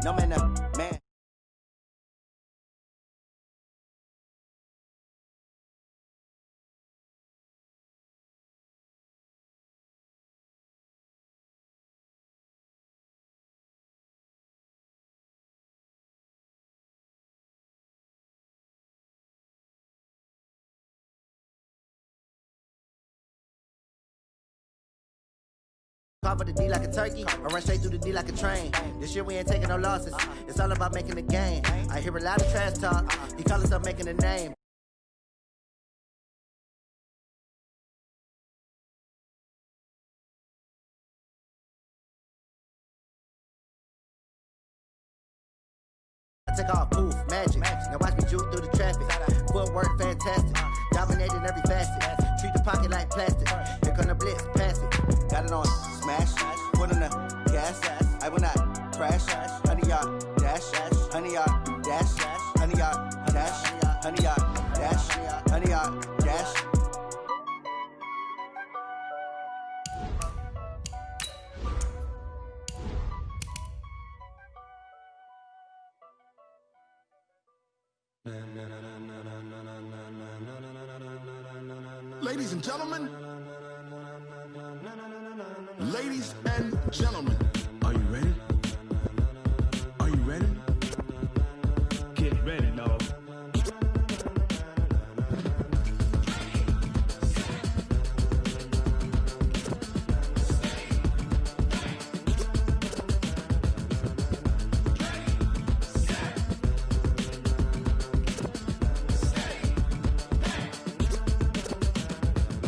No man, no man. Cover the D like a turkey, I run straight through the D like a train. This year we ain't taking no losses, it's all about making the game. I hear a lot of trash talk, he call himself making a name. I take off, poof, magic. Now watch me juke through the traffic. Footwork fantastic, dominating every facet. Treat the pocket like plastic. Here come the blitz, pass it. Got it on smash, put on the gas. I will not crash. 100 yard dash, 100 yard dash, 100 yard dash, 100 yard dash, 100 yard dash. Ladies and gentlemen, ladies and gentlemen, are you ready? Are you ready? Get ready, dog.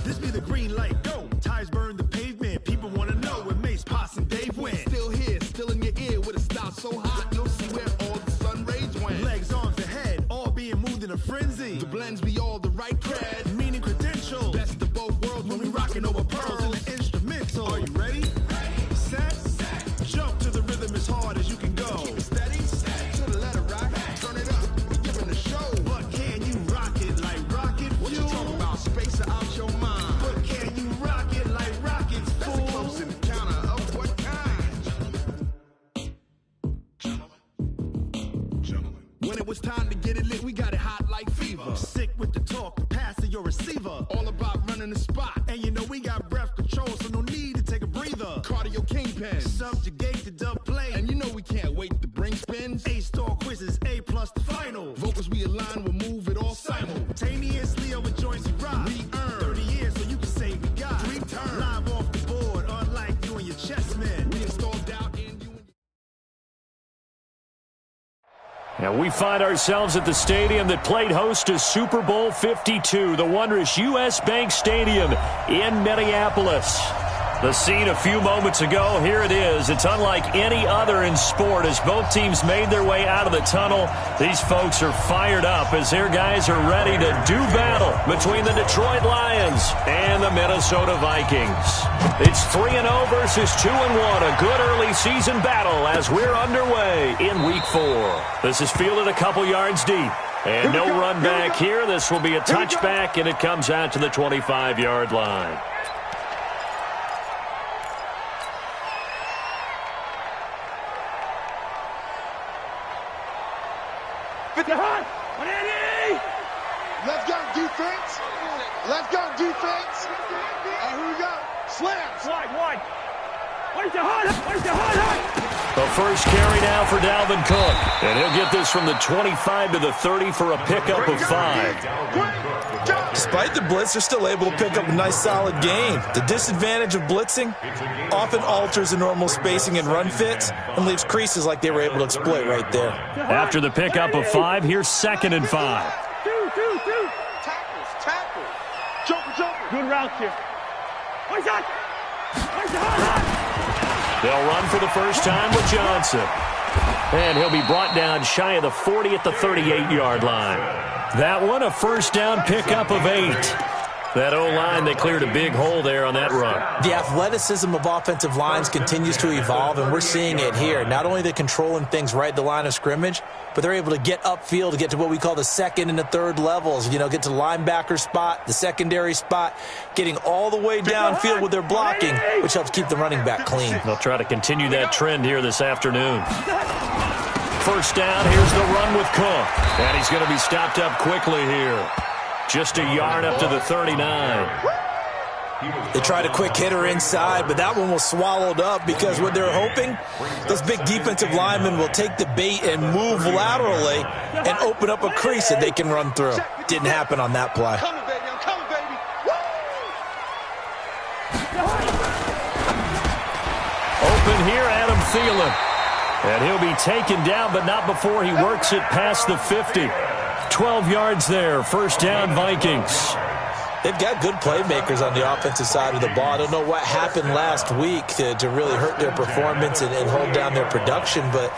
This be the green light, go. Tires burn the pavement. People want to know where Mace, Poss, and Dave went. Still here, still in your ear with a style so hot, you'll see where all the sun rays went. Legs, arms, and head, all being moved in a frenzy. The blends be all the right cred, meaning credentials. Best of both worlds when we rockin' over pearls in the instrumental. Are you ready? Set, jump to the rhythm as hard as you can go. Steady, to the letter rock, turn it up, we're giving a show. But can you rock it like rocket fuel? What you talking about, space out your mind? But can you rock it like rockets, fool? That's a close encounter of what kind? Gentlemen. When it was time to get it lit, we got it hot like fever. Sick with the talk, passing your receiver. All about running the spot. And you know we got breath control, so no need to take a breather. Cardio kingpin, subjugate the dub play. And you know we can't wait to bring spins. A-star quizzes, A+ the final. Vocals we align, we'll move it all simultaneously over joints we rock. We earn 30 years, so you can say we got 3 turns. Live off the board, unlike you and your chess men. We installed doubt in you and And we find ourselves at the stadium that played host to Super Bowl 52, the wondrous U.S. Bank Stadium in Minneapolis. The scene a few moments ago, here it is. It's unlike any other in sport as both teams made their way out of the tunnel. These folks are fired up as their guys are ready to do battle between the Detroit Lions and the Minnesota Vikings. It's 3-0 versus 2-1, a good early season battle as we're underway in Week 4. This is fielded a couple yards deep. And no run back here. This will be a touchback, and it comes out to the 25-yard line. Let's go defense. Let's go defense. Here we go. Slams. Wide. Where's the hot? The first carry now for Dalvin Cook. And he'll get this from the 25 to the 30 for a pickup of 5. Despite the blitz, they're still able to pick up a nice solid gain. The disadvantage of blitzing often alters the normal spacing and run fits and leaves creases like they were able to exploit right there. After the pickup of 5, here's 2nd and 5. Tackles. Joker. Good route here. Where's the hot? They'll run for the first time with Johnson. And he'll be brought down shy of the 40 at the 38-yard line. That one, a first down pickup of 8. That O-line, they cleared a big hole there on that run. The athleticism of offensive lines continues to evolve, and we're seeing it here. Not only are they controlling things right at the line of scrimmage, but they're able to get upfield to get to what we call the second and the third levels. You know, get to the linebacker spot, the secondary spot, getting all the way downfield with their blocking, which helps keep the running back clean. They'll try to continue that trend here this afternoon. first down. Here's the run with Cook. And he's going to be stopped up quickly here. Just a yard up to the 39. They tried a quick hitter inside, but that one was swallowed up because what they're hoping, those big defensive linemen will take the bait and move laterally and open up a crease that they can run through. Didn't happen on that play. Open here, Adam Thielen. And he'll be taken down, but not before he works it past the 50. 12 yards there. First down, Vikings. They've got good playmakers on the offensive side of the ball. I don't know what happened last week to really hurt their performance and hold down their production, but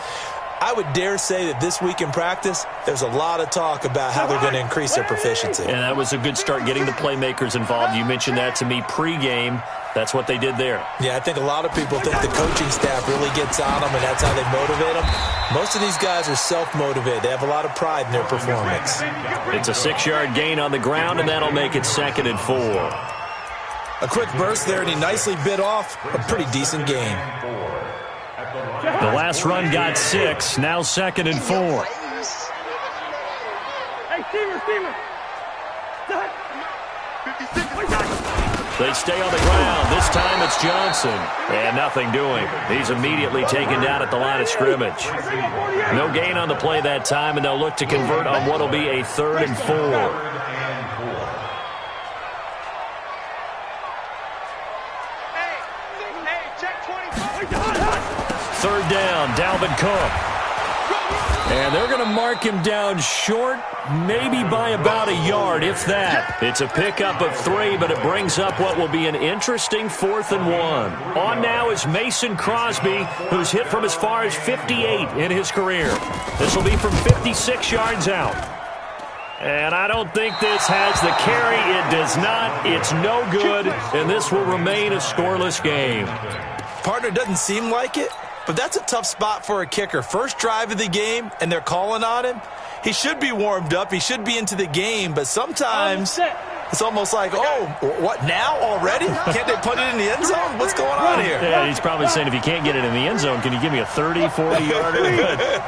I would dare say that this week in practice, there's a lot of talk about how they're going to increase their proficiency. And that was a good start, getting the playmakers involved. You mentioned that to me pregame. That's what they did there. Yeah, I think a lot of people think the coaching staff really gets on them, and that's how they motivate them. Most of these guys are self-motivated. They have a lot of pride in their performance. It's a 6-yard gain on the ground, and that'll make it 2nd and 4. A quick burst there, and he nicely bit off a pretty decent gain. The last run got 6, now 2nd and 4. Hey, Steamer. They stay on the ground. This time it's Johnson. And nothing doing. He's immediately taken down at the line of scrimmage. No gain on the play that time, and they'll look to convert on what will be a 3rd and 4. Third down, Dalvin Cook. And they're going to mark him down short, maybe by about a yard, if that. It's a pickup of 3, but it brings up what will be an interesting 4th and 1. On now is Mason Crosby, who's hit from as far as 58 in his career. This will be from 56 yards out. And I don't think this has the carry. It does not. It's no good, and this will remain a scoreless game. Partner, doesn't seem like it, but that's a tough spot for a kicker. First drive of the game, and they're calling on him. He should be warmed up. He should be into the game, but sometimes it's almost like, oh, what, now already? Can't they put it in the end zone? What's going on here? Yeah, he's probably saying, if you can't get it in the end zone, can you give me a 30, 40-yarder?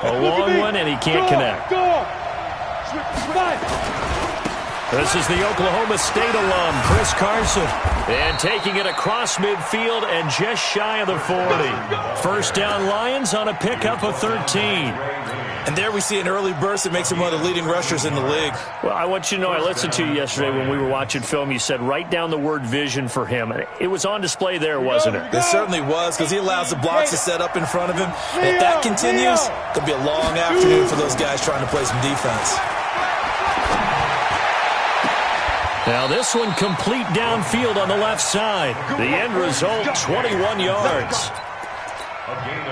A long one, and he can't connect. This is the Oklahoma State alum, Chris Carson. And taking it across midfield and just shy of the 40. First down, Lions on a pickup of 13. And there we see an early burst that makes him one of the leading rushers in the league. Well, I want you to know, I listened to you yesterday when we were watching film. You said write down the word vision for him. It was on display there, wasn't it? It certainly was, because he allows the blocks to set up in front of him. And if that continues, it's going to be a long afternoon for those guys trying to play some defense. Now this one complete downfield on the left side. The end result, 21 yards.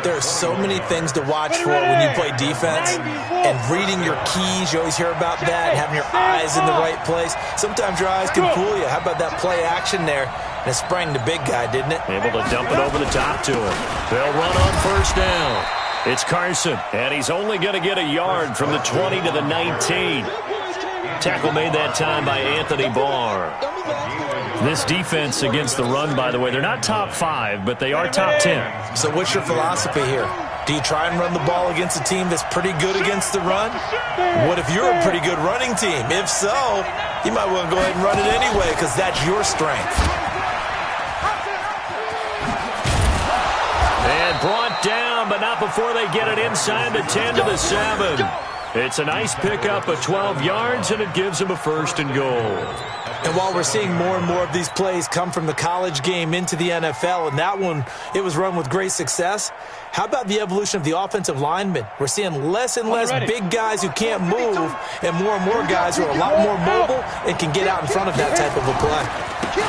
There are so many things to watch for when you play defense. And reading your keys, you always hear about that, having your eyes in the right place. Sometimes your eyes can fool you. How about that play action there? And it sprang the big guy, didn't it? Able to dump it over the top to him. They'll run on first down. It's Carson, and he's only going to get a yard from the 20 to the 19. Tackle made that time by Anthony Barr. This defense against the run, by the way, they're not top 5, but they are top 10. So what's your philosophy here? Do you try and run the ball against a team that's pretty good against the run? What if you're a pretty good running team? If so, you might want to go ahead and run it anyway, because that's your strength. And brought down, but not before they get it inside the 10 to the 7. It's a nice pickup of 12 yards, and it gives them a 1st and goal. And while we're seeing more and more of these plays come from the college game into the NFL, and that one, it was run with great success, how about the evolution of the offensive linemen? We're seeing less and less big guys who can't move, and more guys who are a lot more mobile and can get out in front of that type of a play.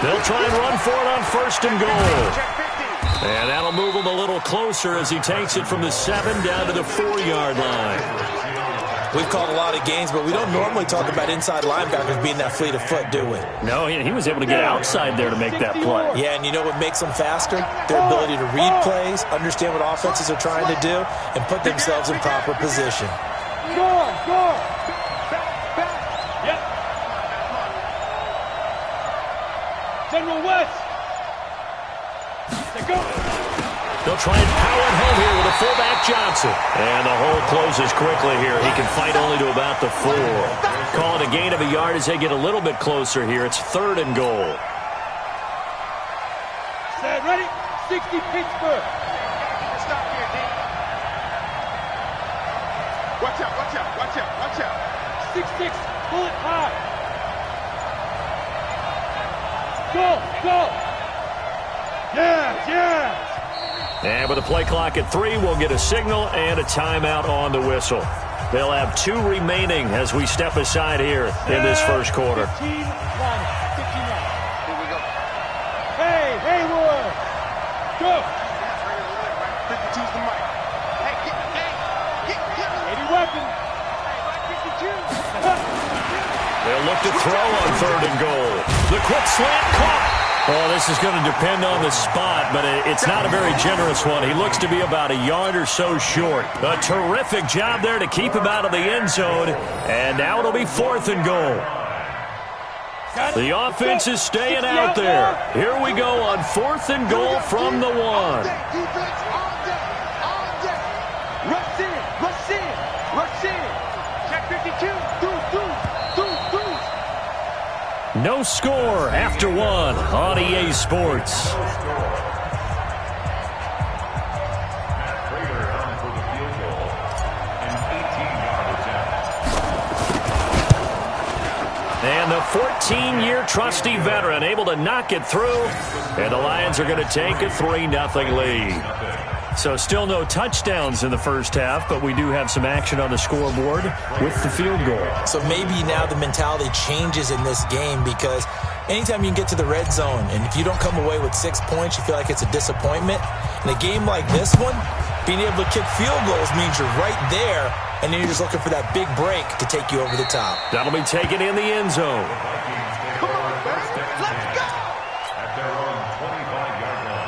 They'll try and run for it on 1st and goal. And that'll move him a little closer as he takes it from the 7 down to the 4-yard line. We've called a lot of games, but we don't normally talk about inside linebackers being that fleet of foot, do we? No, he was able to get outside there to make that play. Yeah, and you know what makes them faster? Their ability to read plays, understand what offenses are trying to do, and put themselves in proper position. General West. They'll try and power it home here with a fullback Johnson. And the hole closes quickly here. He can fight only to about the 4. Call it a gain of a yard as they get a little bit closer here. It's 3rd and goal. Set, ready? 60 Pittsburgh. Stop here, D. Watch out, watch out, watch out, watch out. 6-6, pull it high. Go! Yes, yes! And with the play clock at 3, we'll get a signal and a timeout on the whistle. They'll have 2 remaining as we step aside here in this first quarter. 15 line. Here we go. Hey, Haywood! Go! 52's the mic. Hey, get. Any weapon. They'll look to throw on 3rd and goal. The quick slant caught. Oh, this is going to depend on the spot, but it's not a very generous one. He looks to be about a yard or so short. A terrific job there to keep him out of the end zone, and now it'll be 4th and goal. The offense is staying out there. Here we go on 4th and goal from the 1. Rush in. Check 52. No score after 1 on EA Sports. And the 14-year trusty veteran able to knock it through. And the Lions are going to take a 3-0 lead. So still no touchdowns in the first half, but we do have some action on the scoreboard with the field goal. So maybe now the mentality changes in this game, because anytime you can get to the red zone, and if you don't come away with 6 points, you feel like it's a disappointment. In a game like this one, being able to kick field goals means you're right there, and then you're just looking for that big break to take you over the top. That'll be taken in the end zone. Come on, man. Let's go! At their own 25-yard line.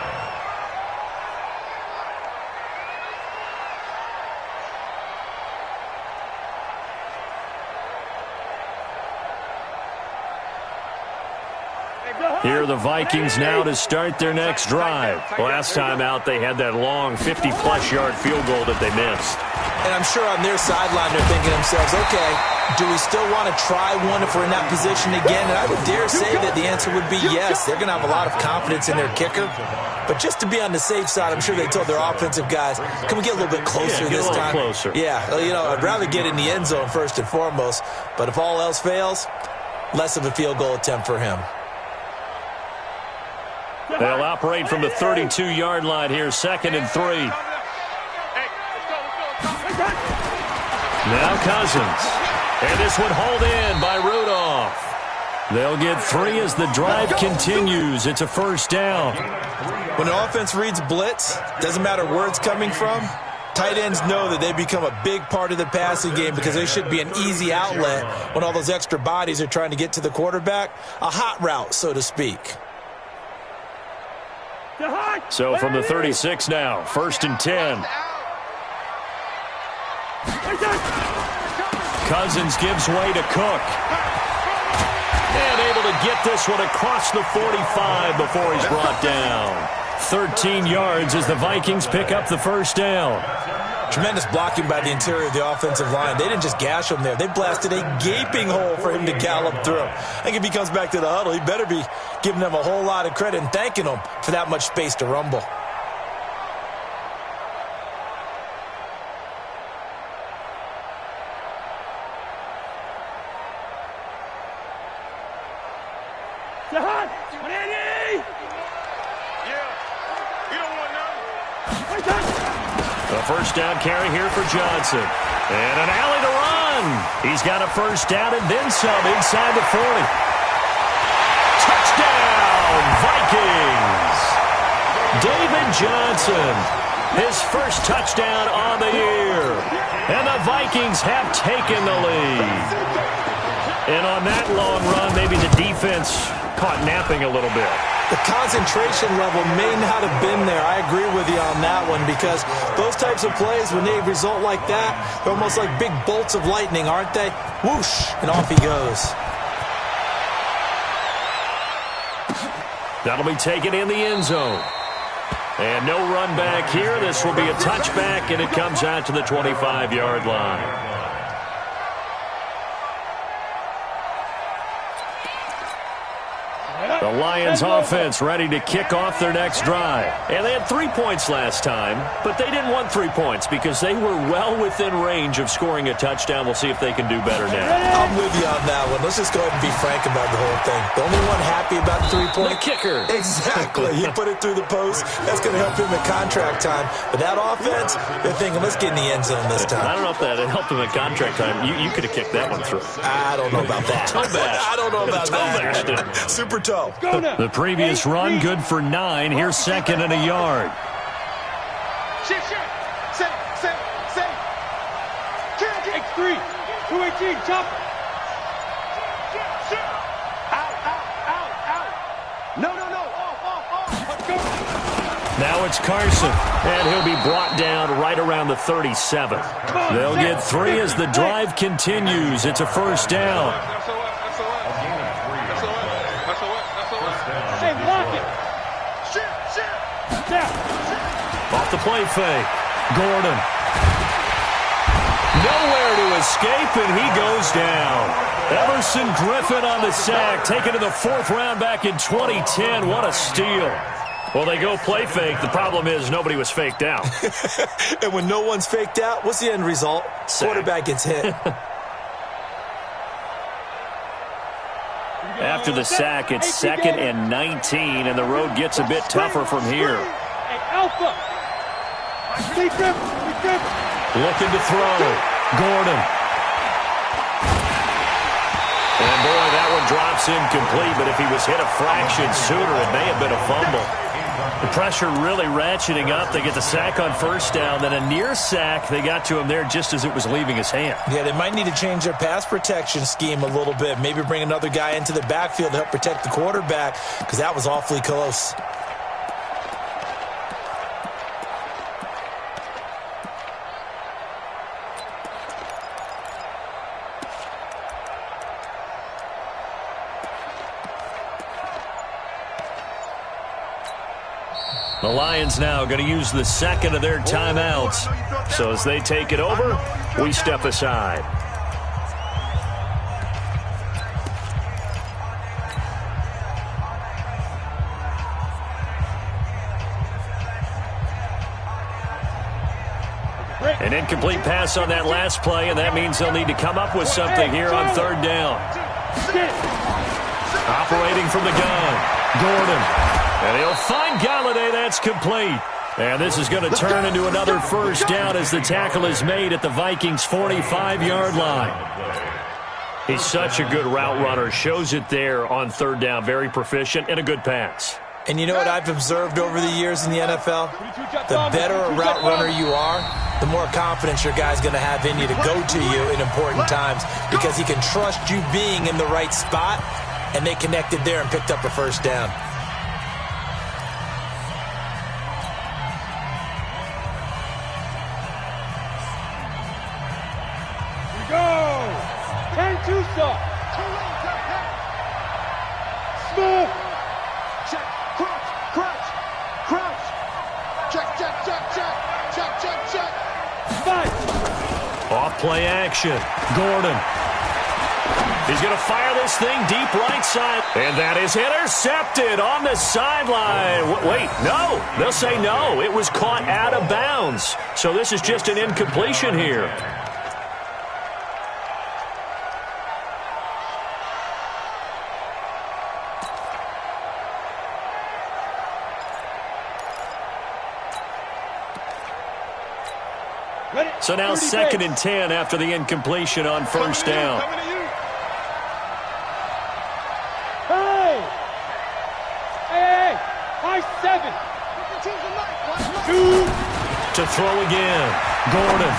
Here are the Vikings now to start their next drive. Last time out, they had that long 50-plus yard field goal that they missed. And I'm sure on their sideline they're thinking to themselves, okay, do we still want to try one if we're in that position again? And I would dare say that the answer would be yes. They're going to have a lot of confidence in their kicker. But just to be on the safe side, I'm sure they told their offensive guys, can we get a little bit closer this time? Closer. Yeah, I'd rather get in the end zone first and foremost. But if all else fails, less of a field goal attempt for him. They'll operate from the 32-yard line here, 2nd and 3. Now Cousins. And this one hauled in by Rudolph. They'll get 3 as the drive continues. It's a first down. When the offense reads blitz, doesn't matter where it's coming from, tight ends know that they become a big part of the passing game because they should be an easy outlet when all those extra bodies are trying to get to the quarterback. A hot route, so to speak. So from the 36 now, 1st and 10. Cousins gives way to Cook. And able to get this one across the 45 before he's brought down. 13 yards as the Vikings pick up the first down. Tremendous blocking by the interior of the offensive line. They didn't just gash him there. They blasted a gaping hole for him to gallop through. I think if he comes back to the huddle, he better be giving them a whole lot of credit and thanking them for that much space to rumble. A first down carry here for Johnson. And an alley to run. He's got a first down and then some inside the 40. Touchdown, Vikings. David Johnson, his first touchdown on the year. And the Vikings have taken the lead. And on that long run, maybe the defense caught napping a little bit. The concentration level may not have been there. I agree with you on that one, because those types of plays, when they result like that, they're almost like big bolts of lightning, aren't they? Whoosh, and off he goes. That'll be taken in the end zone. And no run back here. This will be a touchback, and it comes out to the 25-yard line. The Lions offense ready to kick off their next drive. And they had 3 points last time, but they didn't want 3 points because they were well within range of scoring a touchdown. We'll see if they can do better now. I'm with you on that one. Let's just go ahead and be frank about the whole thing. The only one happy about the 3-point? The kicker. Exactly. He put it through the post. That's going to help him in contract time. But that offense, they're thinking, let's get in the end zone this time. I don't know if that helped him in contract time. You could have kicked that one through. I don't know about that. I don't know about that. Super toe. The previous run, good for 9. Here's second and a yard. Shit. Say. X3. 218. Chopper. Out. No. Off. Let's go. Now it's Carson, and he'll be brought down right around the 37. They'll get 3 as the drive continues. It's a first down. Hey, lock it. Shit. Off the play fake. Gordon. Nowhere to escape, and he goes down. Emerson Griffin on the sack, taken to the 4th round back in 2010. What a steal. Well, they go play fake. The problem is nobody was faked out. And when no one's faked out, what's the end result? Sack. Quarterback gets hit. After the sack, it's 2nd and 19, and the road gets a bit tougher from here. Hey, Alpha. Looking to throw. Gordon. And boy, that one drops incomplete, but if he was hit a fraction sooner, it may have been a fumble. The pressure really ratcheting up. They get the sack on first down, then a near sack. They got to him there just as it was leaving his hand. Yeah, they might need to change their pass protection scheme a little bit. Maybe bring another guy into the backfield to help protect the quarterback, because that was awfully close. The Lions now going to use the second of their timeouts. So as they take it over, we step aside. An incomplete pass on that last play, and that means they'll need to come up with something here on 3rd down. Operating from the gun, Gordon. And he'll find Galladay. That's complete. And this is going to turn into another first down as the tackle is made at the Vikings' 45-yard line. He's such a good route runner. Shows it there on 3rd down. Very proficient and a good pass. And you know what I've observed over the years in the NFL? The better a route runner you are, the more confidence your guy's going to have in you to go to you in important times, because he can trust you being in the right spot, and they connected there and picked up a first down. Smith. Check. Crouch. Check. Fight. Off play action. Gordon. He's going to fire this thing deep right side. And that is intercepted on the sideline. Wait, no. They'll say no. It was caught out of bounds. So this is just an incompletion here. So now 2nd and 10 after the incompletion on first down. Hey, high 7. To throw again. Gordon.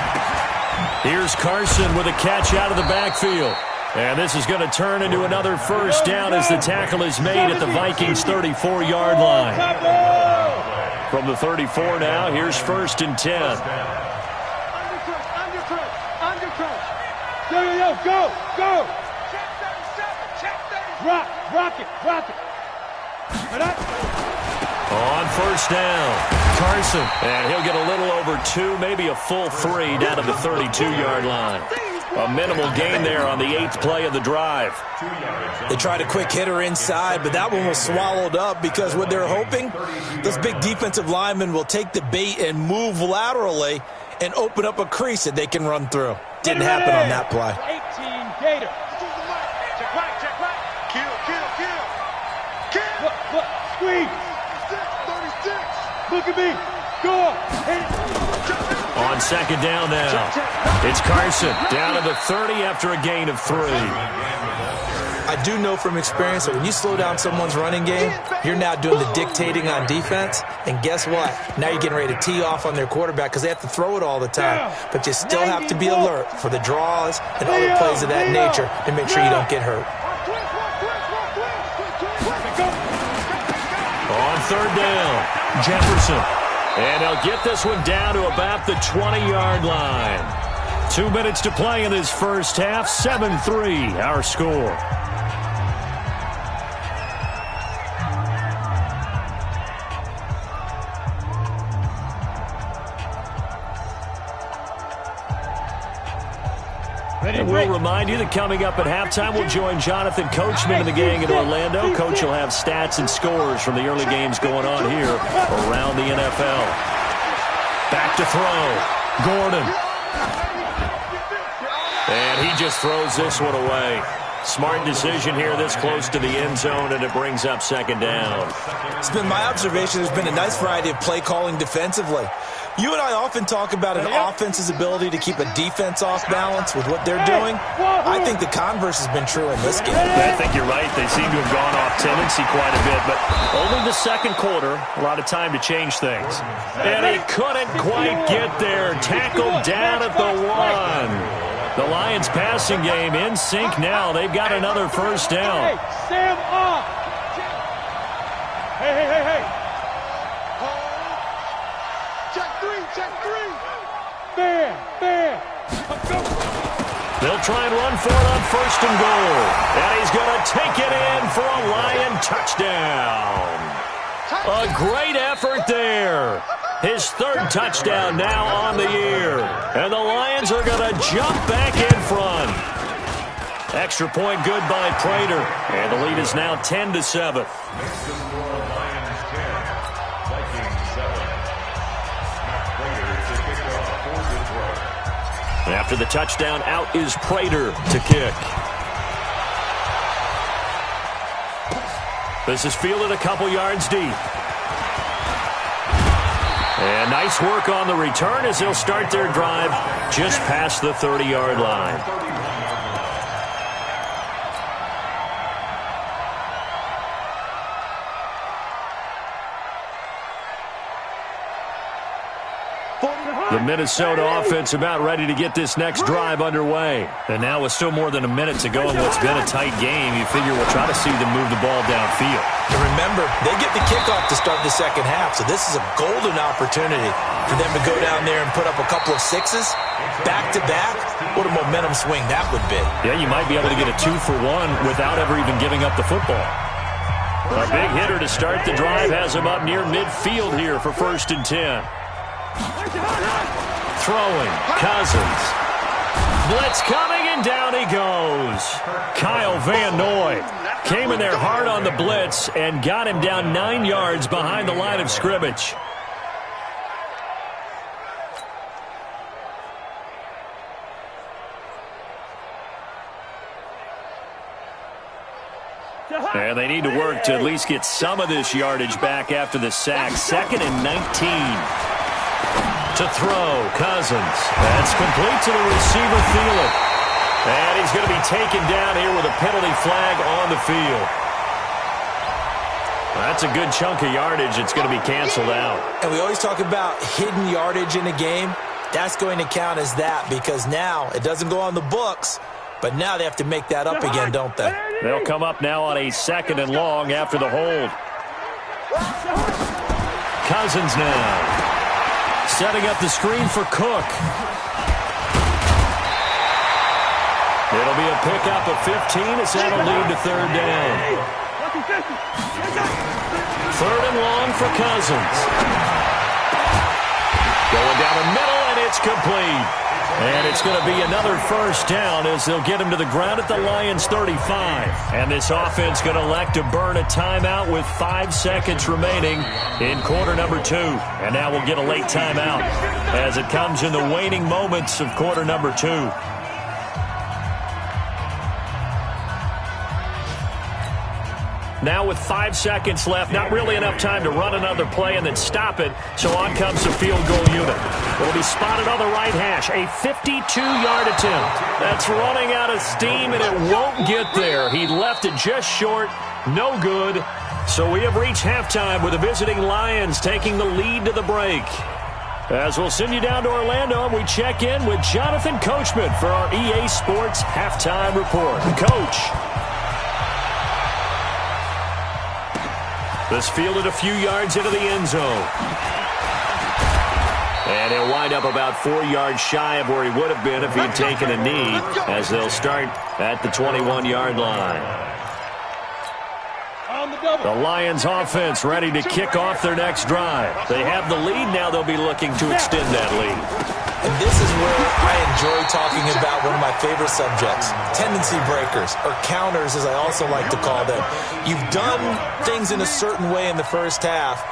Here's Carson with a catch out of the backfield. And this is going to turn into another first down as the tackle is made at the Vikings' 34-yard line. From the 34 now, here's 1st and 10. Yo, go! Check 37. Rock it. On first down, Carson, and he'll get a little over 2, maybe a full 3 down to the 32-yard line. A minimal gain there on the 8th play of the drive. They tried a quick hitter inside, but that one was swallowed up because what they're hoping, those big defensive linemen will take the bait and move laterally and open up a crease that they can run through. Didn't happen on that play. 18 Gator. Check right, check right. Kill. Look, squeeze. 36. Look at me. Go. On second down now, it's Carson down to the 30 after a gain of 3. I do know from experience that when you slow down someone's running game, you're now doing the dictating on defense. And guess what? Now you're getting ready to tee off on their quarterback because they have to throw it all the time. But you still have to be alert for the draws and other plays of that nature to make sure you don't get hurt. On third down, Jefferson. And they'll get this one down to about the 20-yard line. 2 minutes to play in this first half. 7-3, our score. And we'll remind you that coming up at halftime, we'll join Jonathan Coachman and the gang in Orlando. Coach will have stats and scores from the early games going on here around the NFL. Back to throw. Gordon. And he just throws this one away. Smart decision here this close to the end zone, and it brings up second down. It's been my observation there's been a nice variety of play calling defensively. You and I often talk about an offense's ability to keep a defense off balance with what they're doing. I think the converse has been true in this game. I think you're right. They seem to have gone off tendency quite a bit, but only the second quarter, a lot of time to change things. And he couldn't quite get there. Tackled down at the 1. The Lions passing game in sync now. They've got another first down. Hey, Sam off. Hey. Check three. Fair. They'll try and run for it on first and goal. And he's going to take it in for a Lion touchdown. A great effort there. His third touchdown now on the year. And the Lions are going to jump back in front. Extra point good by Prater. And the lead is now 10-7. After the touchdown, out is Prater to kick. This is fielded a couple yards deep. And nice work on the return as they'll start their drive just past the 30-yard line. The Minnesota offense about ready to get this next drive underway. And now with still more than a minute to go in what's been a tight game, you figure we'll try to see them move the ball downfield. And remember, they get the kickoff to start the second half, so this is a golden opportunity for them to go down there and put up a couple of sixes back-to-back. What a momentum swing that would be. Yeah, you might be able to get a 2-for-1 without ever even giving up the football. A big hitter to start the drive has him up near midfield here for 1st and 10. Throwing, Cousins. Blitz coming, and down he goes. Kyle Van Noy came in there hard on the blitz and got him down 9 yards behind the line of scrimmage. And they need to work to at least get some of this yardage back after the sack. 2nd and 19. To throw, Cousins. That's complete to the receiver, Thielen. And he's going to be taken down here with a penalty flag on the field. That's a good chunk of yardage. It's going to be canceled out. And we always talk about hidden yardage in a game. That's going to count as that because now it doesn't go on the books, but now they have to make that up again, don't they? They'll come up now on a 2nd and long after the hold. Cousins now. Setting up the screen for Cook. It'll be a pickup of 15 as that'll lead to 3rd down. 3rd and long for Cousins. it's complete. And it's going to be another first down as they'll get him to the ground at the Lions' 35. And this offense going to elect to burn a timeout with 5 seconds remaining in quarter number 2. And now we'll get a late timeout as it comes in the waning moments of quarter number 2. Now with 5 seconds left, not really enough time to run another play and then stop it, so on comes the field goal unit. It'll be spotted on the right hash, a 52-yard attempt. That's running out of steam, and it won't get there. He left it just short, no good. So we have reached halftime with the visiting Lions taking the lead to the break. As we'll send you down to Orlando, and we check in with Jonathan Coachman for our EA Sports Halftime Report. Coach. This fielded a few yards into the end zone. And he'll wind up about 4 yards shy of where he would have been if he'd taken a knee, as they'll start at the 21-yard line. The Lions offense ready to kick off their next drive. They have the lead. Now they'll be looking to extend that lead. And this is where I enjoy talking about one of my favorite subjects, tendency breakers, or counters as I also like to call them. You've done things in a certain way in the first half,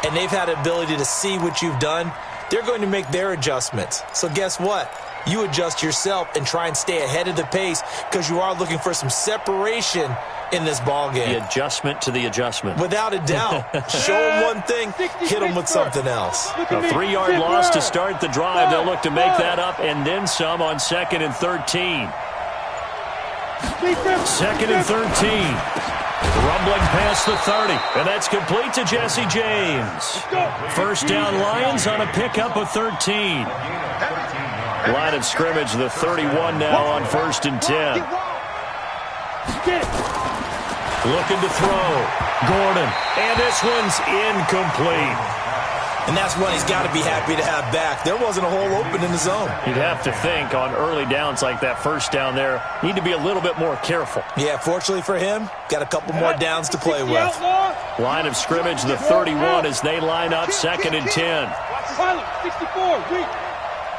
and they've had the ability to see what you've done. They're going to make their adjustments. So guess what? You adjust yourself and try and stay ahead of the pace because you are looking for some separation in this ball game. The adjustment to the adjustment. Without a doubt. Show them one thing, hit them with something else. A 3-yard loss to start the drive. They'll look to make that up and then some on 2nd and 13. 2nd and 13. Rumbling past the 30, and that's complete to Jesse James. First down Lions on a pickup of 13. Line of scrimmage, the 31 now on 1st and 10. Looking to throw. Gordon, and this one's incomplete. And that's one he's got to be happy to have back. There wasn't a hole open in the zone. You'd have to think on early downs like that first down there, need to be a little bit more careful. Yeah, fortunately for him, got a couple more downs to play with. Line of scrimmage, the 31 as they line up 2nd and 10. 64,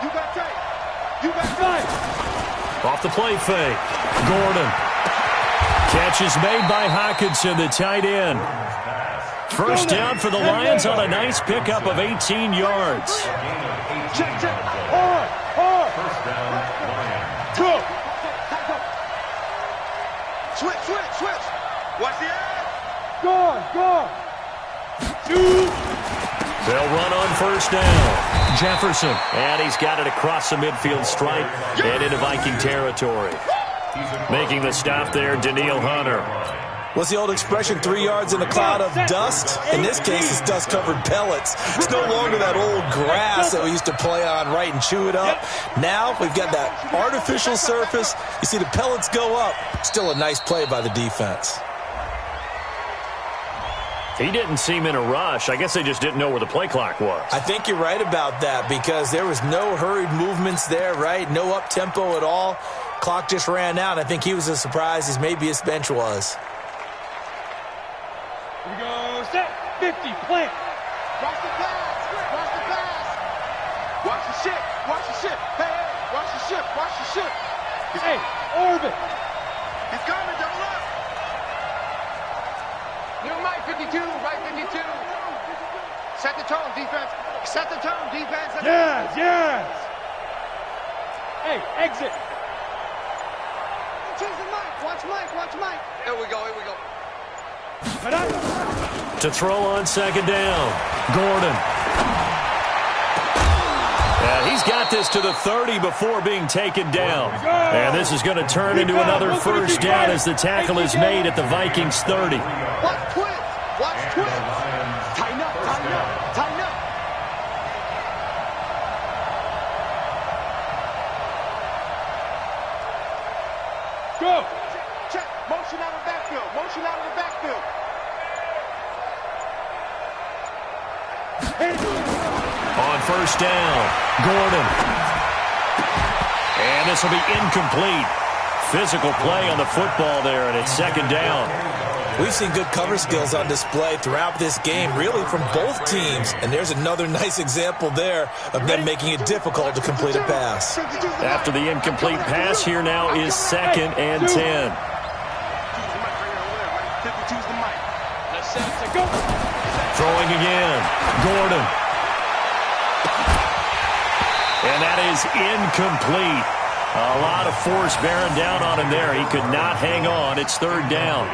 you got tight. You got tight. Off the play fake. Gordon. Catch is made by Hockenson, the tight end. First down for the Lions on a nice pickup of 18 yards. Check. Hard. First down, Lions. Go. Switch. Watch the edge. Go. They'll run on first down. Jefferson. And he's got it across the midfield stripe and into Viking territory. Making the stop there, Daniil Hunter. What's the old expression, 3 yards in a cloud of dust? In this case, it's dust-covered pellets. It's no longer that old grass that we used to play on, right, and chew it up. Now we've got that artificial surface. You see the pellets go up. Still a nice play by the defense. He didn't seem in a rush. I guess they just didn't know where the play clock was. I think you're right about that because there was no hurried movements there, right? No up-tempo at all. Clock just ran out. I think he was as surprised as maybe his bench was. Here we go, set, 50, plant. Watch the pass. Watch the ship. Hey, watch the ship. Hey, orbit. He's coming, double up. Near Mike 52, right 52. Set the tone, defense. Yes. Hey, exit. Change the mic. Watch Mike. Here we go. To throw on 2nd down. Gordon. And he's got this to the 30 before being taken down. And this is going to turn into another first down as the tackle is made at the Vikings 30. Watch twins. Tighten up. Go. Check. Motion out of the backfield. On first down, Gordon. And this will be incomplete. Physical play on the football there, and it's 2nd down. We've seen good cover skills on display throughout this game, really from both teams. And there's another nice example there of them making it difficult to complete a pass. After the incomplete pass, here now is 2nd and 10. Throwing again. Gordon. And that is incomplete. A lot of force bearing down on him there. He could not hang on. It's 3rd down.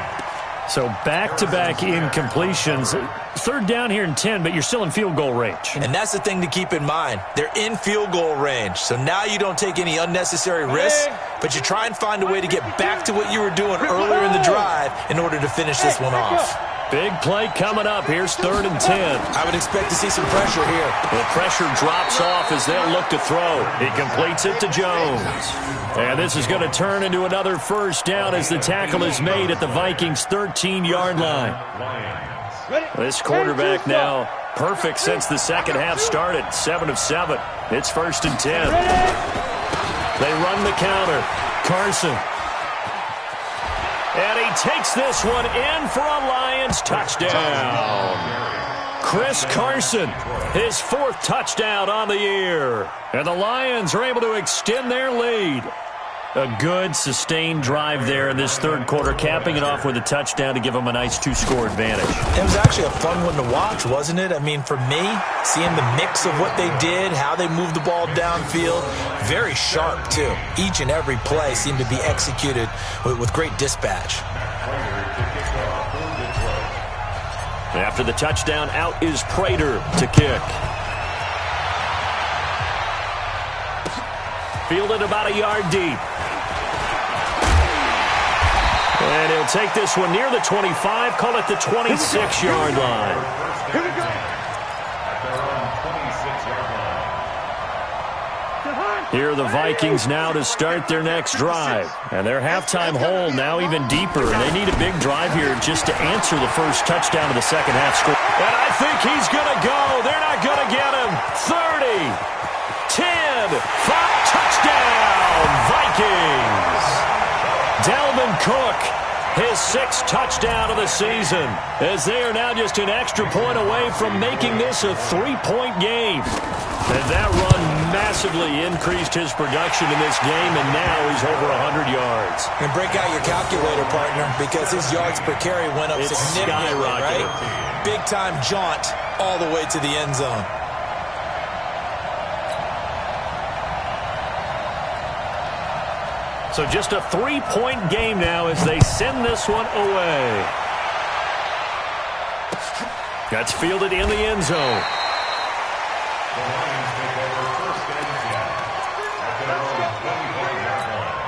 So back-to-back incompletions. 3rd down here and 10, but you're still in field goal range. And that's the thing to keep in mind. They're in field goal range. So now you don't take any unnecessary risks, but you try and find a way to get back to what you were doing earlier in the drive in order to finish this one off. Big play coming up. Here's 3rd and 10. I would expect to see some pressure here. The pressure drops off as they'll look to throw. He completes it to Jones. And this is going to turn into another 1st down as the tackle is made at the Vikings' 13-yard line. This quarterback now perfect since the second half started. 7 of 7. It's 1st and 10. They run the counter. Carson. And he takes this one in for a Lions touchdown. Chris Carson, his 4th touchdown on the year. And the Lions are able to extend their lead. A good, sustained drive there in this 3rd quarter, capping it off with a touchdown to give them a nice 2-score advantage. It was actually a fun one to watch, wasn't it? I mean, for me, seeing the mix of what they did, how they moved the ball downfield, very sharp, too. Each and every play seemed to be executed with great dispatch. After the touchdown, out is Prater to kick. Fielded about a yard deep. And he'll take this one near the 25, call it the 26-yard line. Here we go. Here are the Vikings now to start their next drive. And their halftime hole now even deeper. And they need a big drive here just to answer the first touchdown of the second half score. And I think he's going to go. They're not going to get him. 30, 10, 5, touchdown, Vikings. Dalvin Cook, his 6th touchdown of the season, as they are now just an extra point away from making this a 3-point game. And that run massively increased his production in this game, and now he's over 100 yards. And break out your calculator, partner, because his yards per carry went up significantly, right? Big-time jaunt all the way to the end zone. So just a 3-point game now as they send this one away. That's fielded in the end zone. The Lions take over 1st and 10 at their own 25-yard line.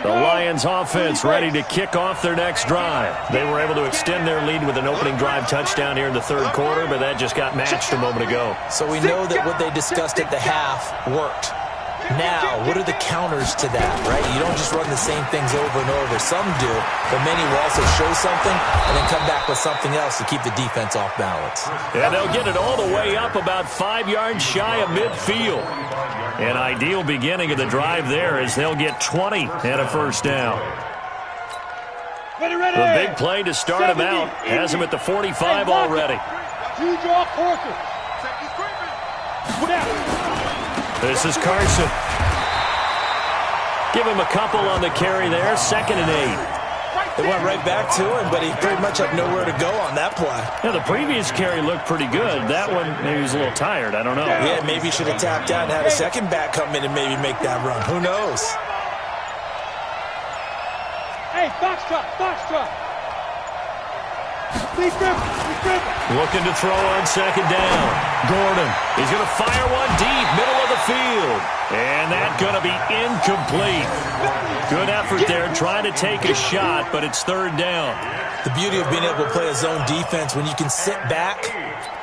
The Lions offense ready to kick off their next drive. They were able to extend their lead with an opening drive touchdown here in the 3rd quarter, but that just got matched a moment ago. So we know that what they discussed at the half worked. Now, what are the counters to that, right? You don't just run the same things over and over. Some do, but many will also show something and then come back with something else to keep the defense off balance. And they'll get it all the way up about 5 yards shy of midfield. An ideal beginning of the drive there as they'll get 20 and a 1st down. The big play to start him out has him at the 45 already. You draw closer. This is Carson. Give him a couple on the carry there. 2nd and 8. They went right back to him, but he pretty much had nowhere to go on that play. Yeah, the previous carry looked pretty good. That one, maybe he was a little tired. I don't know. Yeah, maybe he should have tapped out and had a second back come in and maybe make that run. Who knows? Hey, box truck. Looking to throw on 2nd down. Gordon, he's going to fire one deep, middle of the field. And that's going to be incomplete. Good effort there, trying to take a shot, but it's 3rd down. The beauty of being able to play a zone defense, when you can sit back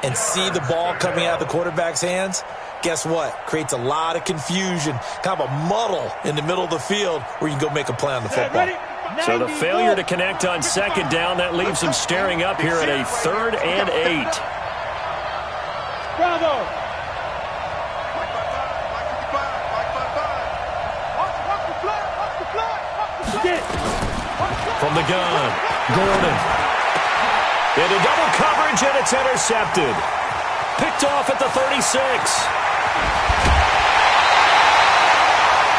and see the ball coming out of the quarterback's hands, guess what? Creates a lot of confusion, kind of a muddle in the middle of the field where you can go make a play on the football. So the failure to connect on 2nd down, that leaves them staring up here at a 3rd and 8. Bravo. From the gun, Gordon. Into double coverage, and it's intercepted. Picked off at the 36.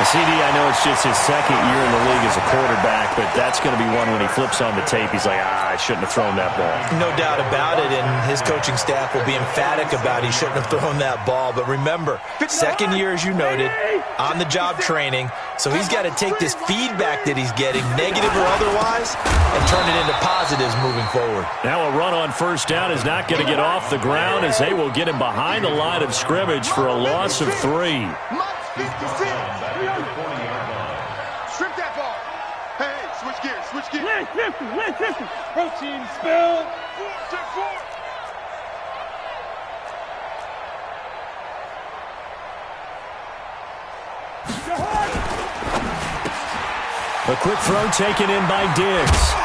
CD, I know it's just his second year in the league as a quarterback, but that's going to be one when he flips on the tape. He's like, I shouldn't have thrown that ball. No doubt about it, and his coaching staff will be emphatic about he shouldn't have thrown that ball. But remember, second year, as you noted, on-the-job training, so he's got to take this feedback that he's getting, negative or otherwise, and turn it into positives moving forward. Now a run on first down is not going to get off the ground as they will get him behind the line of scrimmage for a loss of 3. Strip that ball. Hey, switch gears, switch gears. Let's listen. Protein spill. 4-4. A quick throw taken in by Diggs.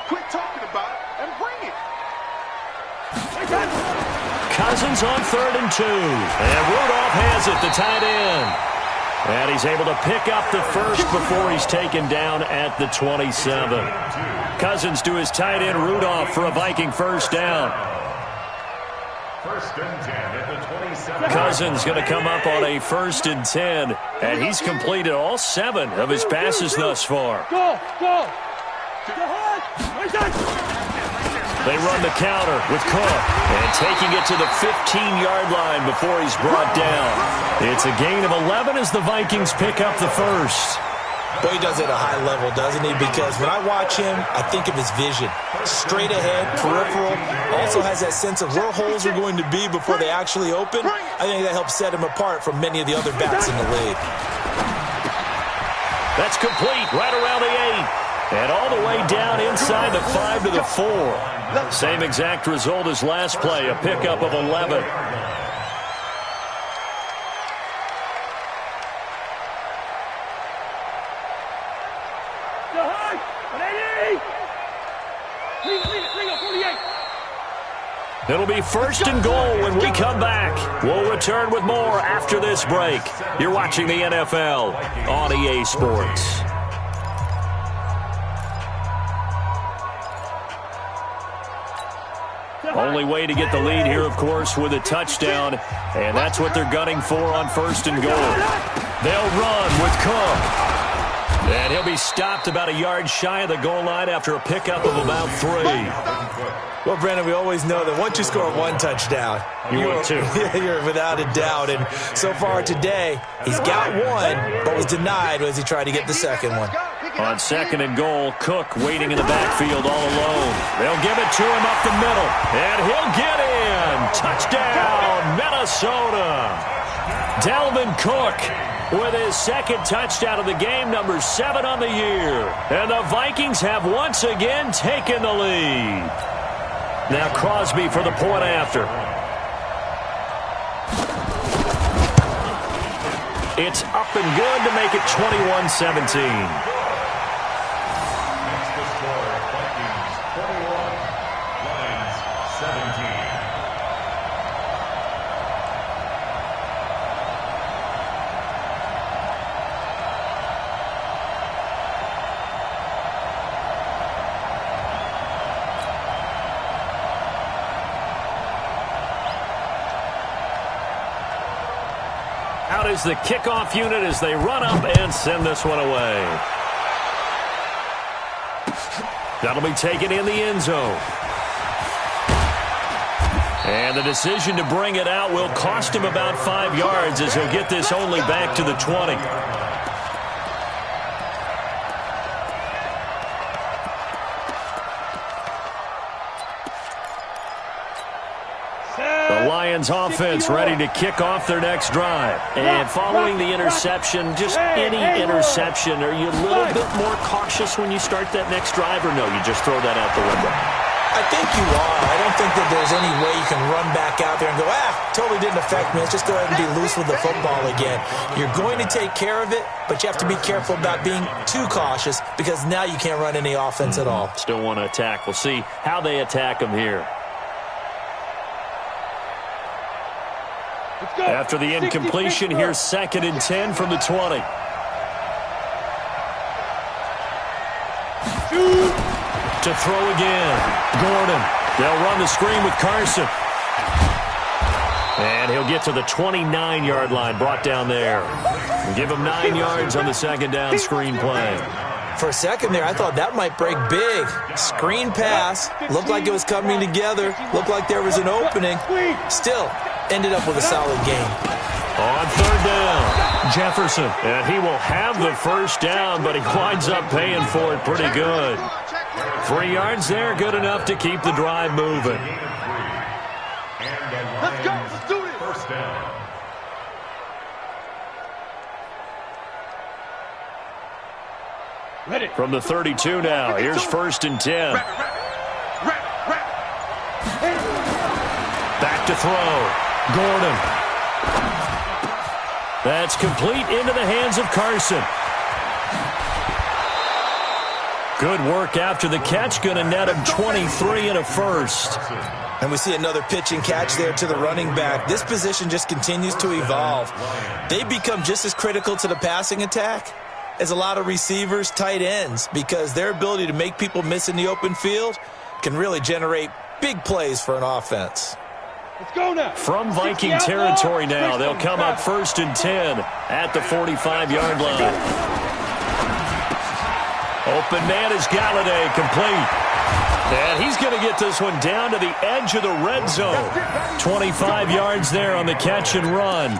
Quit talking about it and bring it. Cousins on 3rd and 2. And Rudolph has it, the tight end. And he's able to pick up the first before he's taken down at the 27. Cousins to his tight end Rudolph for a Viking first down. First and 10 at the 27. Cousins going to come up on a 1st and 10. And he's completed all 7 of his passes thus far. Go. They run the counter with Cook. And taking it to the 15-yard line before he's brought down. It's a gain of 11 as the Vikings pick up the first. Boy, he does it at a high level, doesn't he? Because when I watch him, I think of his vision. Straight ahead, peripheral. Also has that sense of where holes are going to be before they actually open. I think that helps set him apart from many of the other backs in the league. That's complete right around the 8. And all the way down inside the 5 to the 4. Same exact result as last play, a pickup of 11. It'll be 1st and goal when we come back. We'll return with more after this break. You're watching the NFL on EA Sports. Only way to get the lead here, of course, with a touchdown, and that's what they're gunning for on 1st and goal. They'll run with Cook. And he'll be stopped about a yard shy of the goal line after a pickup of about 3. Well, Brandon, we always know that once you score 1 touchdown, you're 2. You're without a doubt. And so far today, he's got 1, but was denied as he tried to get the second one. On 2nd and goal, Cook waiting in the backfield all alone. They'll give it to him up the middle, and he'll get in. Touchdown, Minnesota. Dalvin Cook with his 2nd touchdown of the game, number 7 on the year. And the Vikings have once again taken the lead. Now Crosby for the point after. It's up and good to make it 21-17. Out is the kickoff unit as they run up and send this one away. That'll be taken in the end zone. And the decision to bring it out will cost him about 5 yards as he'll get this only back to the 20. Lions offense ready to kick off their next drive. And following the interception, just any interception, are you a little bit more cautious when you start that next drive, or no, you just throw that out the window? I think you are. I don't think that there's any way you can run back out there and go, totally didn't affect me. Let's just go ahead and be loose with the football again. You're going to take care of it, but you have to be careful about being too cautious because now you can't run any offense at all. Still want to attack. We'll see how they attack them here. After the incompletion, here's 2nd and 10 from the 20. To throw again. Gordon. They'll run the screen with Carson. And he'll get to the 29-yard line, brought down there. We'll give him 9 yards on the 2nd down screen play. For a second there, I thought that might break big. Screen pass. Looked like it was coming together. Looked like there was an opening. Still, ended up with a solid game. On 3rd down, Jefferson. And he will have the 1st down, but he winds up paying for it pretty good. 3 yards there, good enough to keep the drive moving. Let's go. Let's do it. 1st down. Ready. From the 32 now, here's 1st and 10. Back to throw. Gordon. That's complete into the hands of Carson. Good work after the catch. Going to net him 23 and a 1st. And we see another pitch and catch there to the running back. This position just continues to evolve. They become just as critical to the passing attack as a lot of receivers, tight ends, because their ability to make people miss in the open field can really generate big plays for an offense. Let's go now. From Viking territory now, they'll come up 1st and 10 at the 45-yard line. Open man is Galladay, complete. And he's going to get this one down to the edge of the red zone. 25 yards there on the catch and run.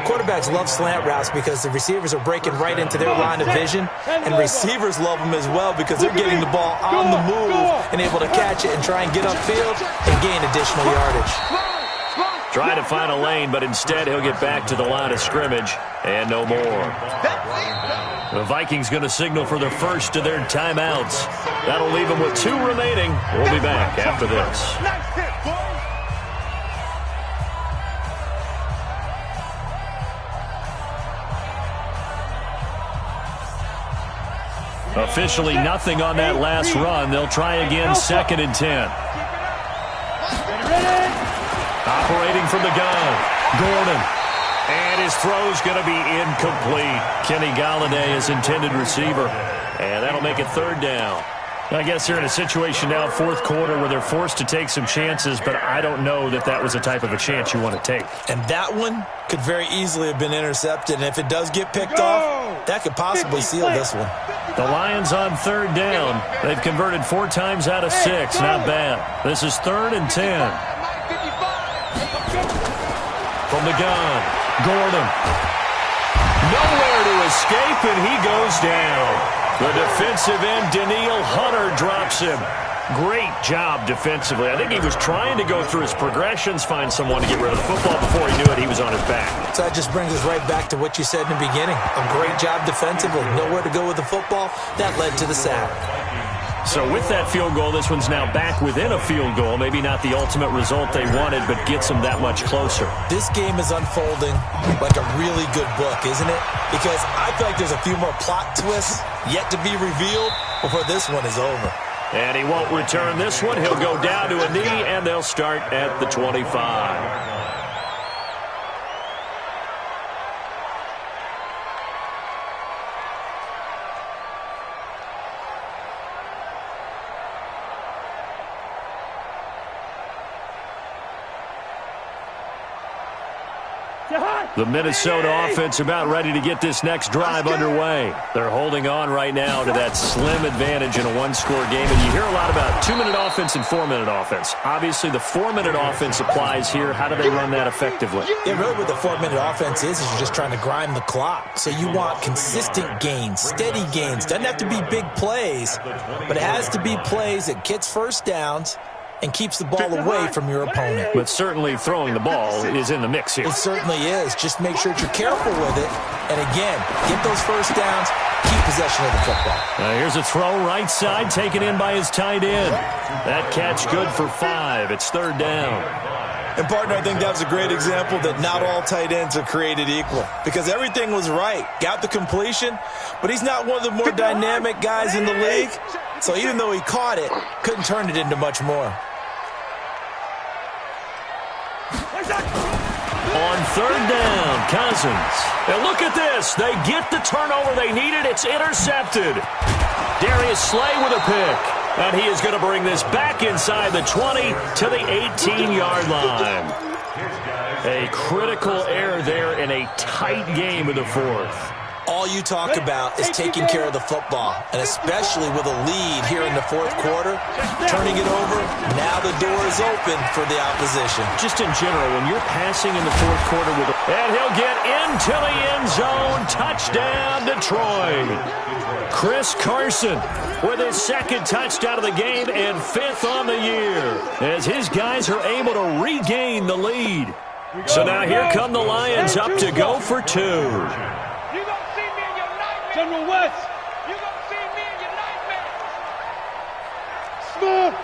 Quarterbacks love slant routes because the receivers are breaking right into their line of vision, and receivers love them as well because they're getting the ball on the move and able to catch it and try and get upfield and gain additional yardage. Try to find a lane, but instead he'll get back to the line of scrimmage and no more. The Vikings going to signal for the first of their timeouts. That'll leave them with 2 remaining. We'll be back after this. Officially nothing on that last run. They'll try again, 2nd and 10. Operating from the gun, Gordon. And his throw's going to be incomplete. Kenny Galladay is intended receiver. And that'll make it 3rd down. I guess they're in a situation now, 4th quarter, where they're forced to take some chances, but I don't know that that was the type of a chance you want to take. And that one could very easily have been intercepted. And if it does get picked off, that could possibly seal this one. The Lions on 3rd down. They've converted 4 times out of 6. Not bad. This is 3rd and 10. From the gun, Gordon. Nowhere to escape, and he goes down. The defensive end, Daniil Hunter, drops him. Great job defensively. I think he was trying to go through his progressions, find someone to get rid of the football. Before he knew it, he was on his back. So that just brings us right back to what you said in the beginning. A great job defensively. Nowhere to go with the football. That led to the sack. So with that field goal, this one's now back within a field goal. Maybe not the ultimate result they wanted, but gets them that much closer. This game is unfolding like a really good book, isn't it? Because I feel like there's a few more plot twists yet to be revealed before this one is over. And he won't return this one. He'll go down to a knee, and they'll start at the 25. The Minnesota offense about ready to get this next drive underway. They're holding on right now to that slim advantage in a one-score game. And you hear a lot about 2-minute offense and 4-minute offense. Obviously, the 4-minute offense applies here. How do they run that effectively? Yeah, really what the 4-minute offense is you're just trying to grind the clock. So you want consistent gains, steady gains. Doesn't have to be big plays, but it has to be plays that gets first downs and keeps the ball away from your opponent. But certainly throwing the ball is in the mix here. It certainly is. Just make sure that you're careful with it. And again, get those first downs, keep possession of the football. Here's a throw right side taken in by his tight end. That catch good for 5. It's third down. And, partner, I think that was a great example that not all tight ends are created equal because everything was right. Got the completion, but he's not one of the more dynamic guys in the league. So even though he caught it, couldn't turn it into much more. On third down, Cousins. And look at this. They get the turnover they needed. It's intercepted. Darius Slay with a pick. And he is going to bring this back inside the 20 to the 18-yard line. A critical error there in a tight game in the fourth. All you talk about is taking care of the football, and especially with a lead here in the fourth quarter, turning it over, now the door is open for the opposition. Just in general, when you're passing in the fourth quarter with and he'll get into the end zone. Touchdown, Detroit. Chris Carson with his second touchdown of the game and 5th on the year as his guys are able to regain the lead. So now here come the Lions up to go for 2. General West, you gonna see me in your nightmare. Smooth.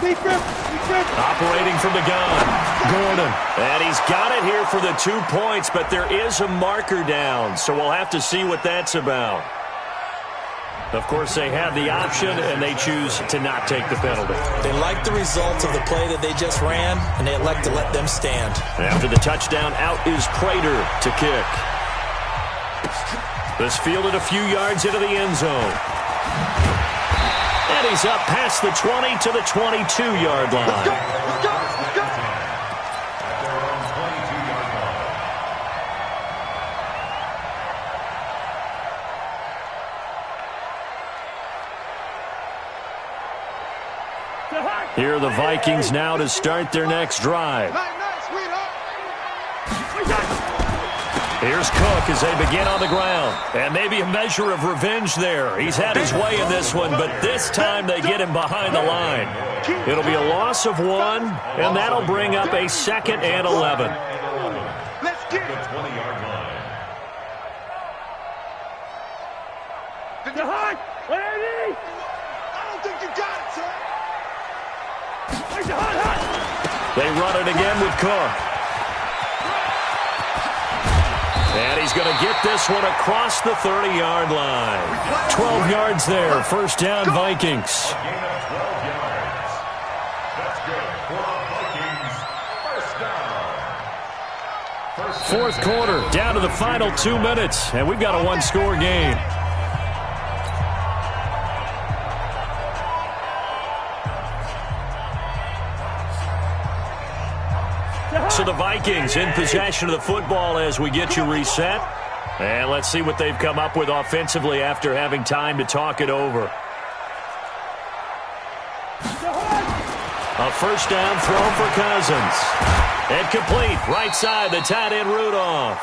Deep grip. Operating from the gun, Gordon. And he's got it here for the 2 points, but there is a marker down, so we'll have to see what that's about. Of course, they have the option, and they choose to not take the penalty. They like the results of the play that they just ran, and they elect to let them stand. After the touchdown, out is Prater to kick. This fielded a few yards into the end zone. And he's up past the 20 to the 22-yard line. Let's go. Here are the Vikings now to start their next drive. Here's Cook as they begin on the ground. And maybe a measure of revenge there. He's had his way in this one, but this time they get him behind the line. It'll be a loss of 1, and that'll bring up a 2nd and 11. Let's get it. 20-yard line. I don't think you got it, son. They run it again with Cook. And he's going to get this one across the 30-yard line. 12 yards there. First down, Vikings. A gain of 12 yards. That's good for the Vikings. First down. Fourth quarter, down to the final 2 minutes, and we've got a one-score game. So the Vikings in possession of the football as we get you reset. And let's see what they've come up with offensively after having time to talk it over. A first down throw for Cousins. And complete. Right side, the tight end Rudolph.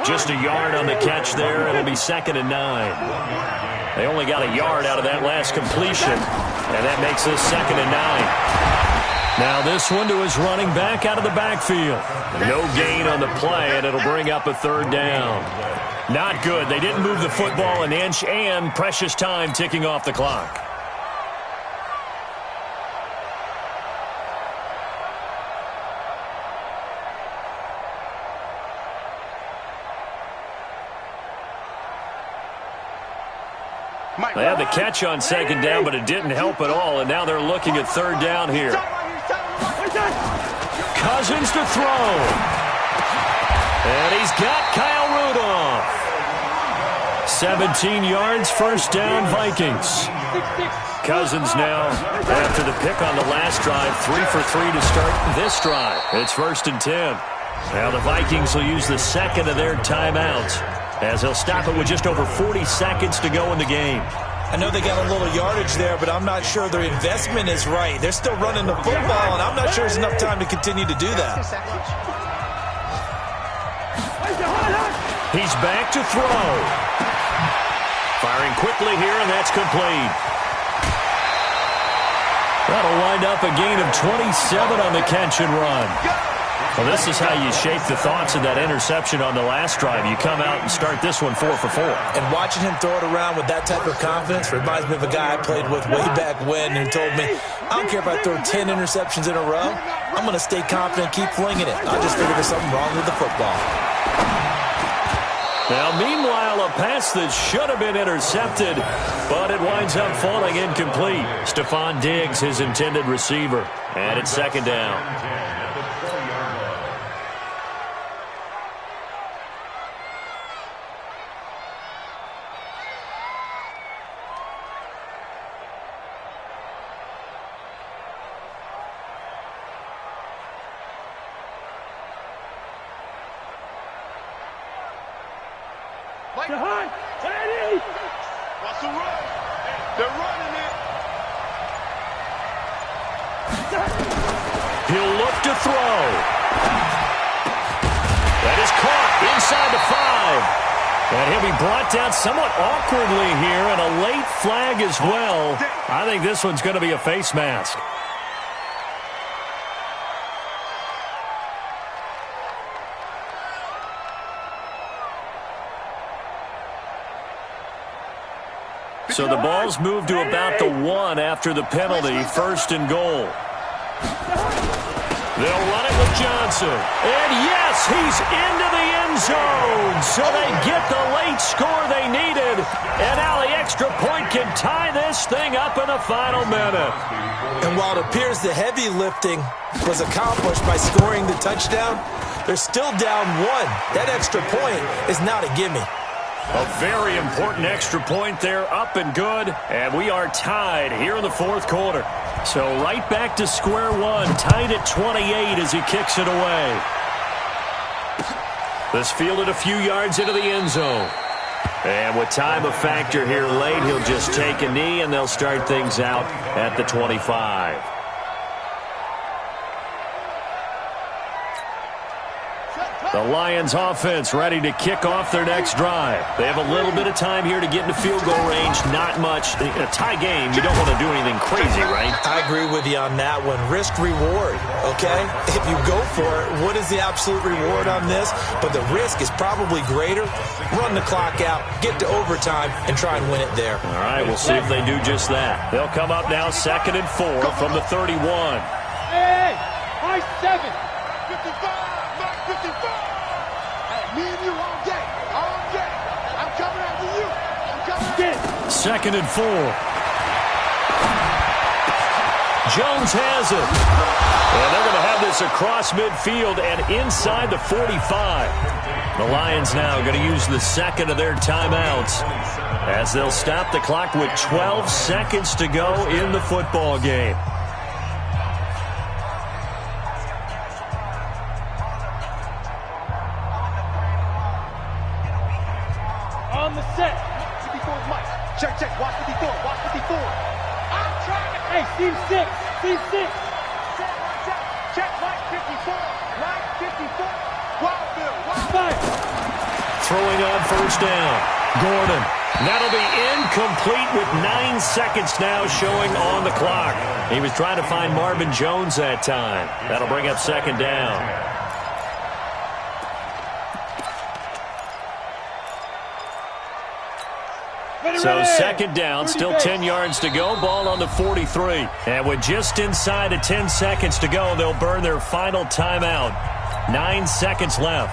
Just a yard on the catch there. It'll be 2nd and 9. They only got a yard out of that last completion. And that makes this 2nd and 9. Now this one to his running back out of the backfield. No gain on the play, and it'll bring up a 3rd down. Not good. They didn't move the football an inch, and precious time ticking off the clock. They had the catch on 2nd down, but it didn't help at all, and now they're looking at 3rd down here. Cousins to throw. And he's got Kyle Rudolph. 17 yards, first down, Vikings. Cousins now, after the pick on the last drive, 3 for 3 to start this drive. It's 1st and 10. Now the Vikings will use the 2nd of their timeouts as they'll stop it with just over 40 seconds to go in the game. I know they got a little yardage there, but I'm not sure their investment is right. They're still running the football, and I'm not sure there's enough time to continue to do that. He's back to throw. Firing quickly here, and that's complete. That'll wind up a gain of 27 on the catch and run. Well, this is how you shape the thoughts of that interception on the last drive. You come out and start this one 4 for 4. And watching him throw it around with that type of confidence reminds me of a guy I played with way back when who told me, I don't care if I throw 10 interceptions in a row, I'm going to stay confident and keep flinging it. I just figured there's something wrong with the football. Now, meanwhile, a pass that should have been intercepted, but it winds up falling incomplete. Stephon Diggs, his intended receiver. And it's second down. What's the run? They're running it. He'll look to throw. That is caught inside the 5. And he'll be brought down somewhat awkwardly here, and a late flag as well. I think this one's going to be a face mask. So the ball's moved to about the 1 after the penalty, 1st and goal. They'll run it with Johnson. And yes, he's into the end zone. So they get the late score they needed. And now the extra point can tie this thing up in the final minute. And while it appears the heavy lifting was accomplished by scoring the touchdown, they're still down 1. That extra point is not a gimme. A very important extra point there, up and good. And we are tied here in the 4th quarter. So right back to square one, tied at 28 as he kicks it away. This fielded a few yards into the end zone. And with time a factor here late, he'll just take a knee and they'll start things out at the 25. The Lions offense ready to kick off their next drive. They have a little bit of time here to get into field goal range. Not much. In a tie game, you don't want to do anything crazy, right? I agree with you on that one. Risk reward, okay? If you go for it, what is the absolute reward on this? But the risk is probably greater. Run the clock out, get to overtime, and try and win it there. All right, we'll see if they do just that. They'll come up now 2nd and 4 from the 31. Hey, high 7. 55. 55. Hey, me and you all day. All day. I'm coming after you. I'm coming after you. 2nd and 4. Jones has it. And they're going to have this across midfield and inside the 45. The Lions now going to use the second of their timeouts as they'll stop the clock with 12 seconds to go in the football game. On the set. 54's Mike. Check, check. Watch 54. Watch 54. I'm trying to. Hey, Steve 6. Steve 6. Check, Mike 54. Mike 54. Wildville. Wildville. Throwing on first down. Gordon. That'll be incomplete with 9 seconds now showing on the clock. He was trying to find Marvin Jones that time. That'll bring up second down. So second down, still 10 yards to go, ball on the 43. And with just inside of 10 seconds to go, they'll burn their final timeout. 9 seconds left.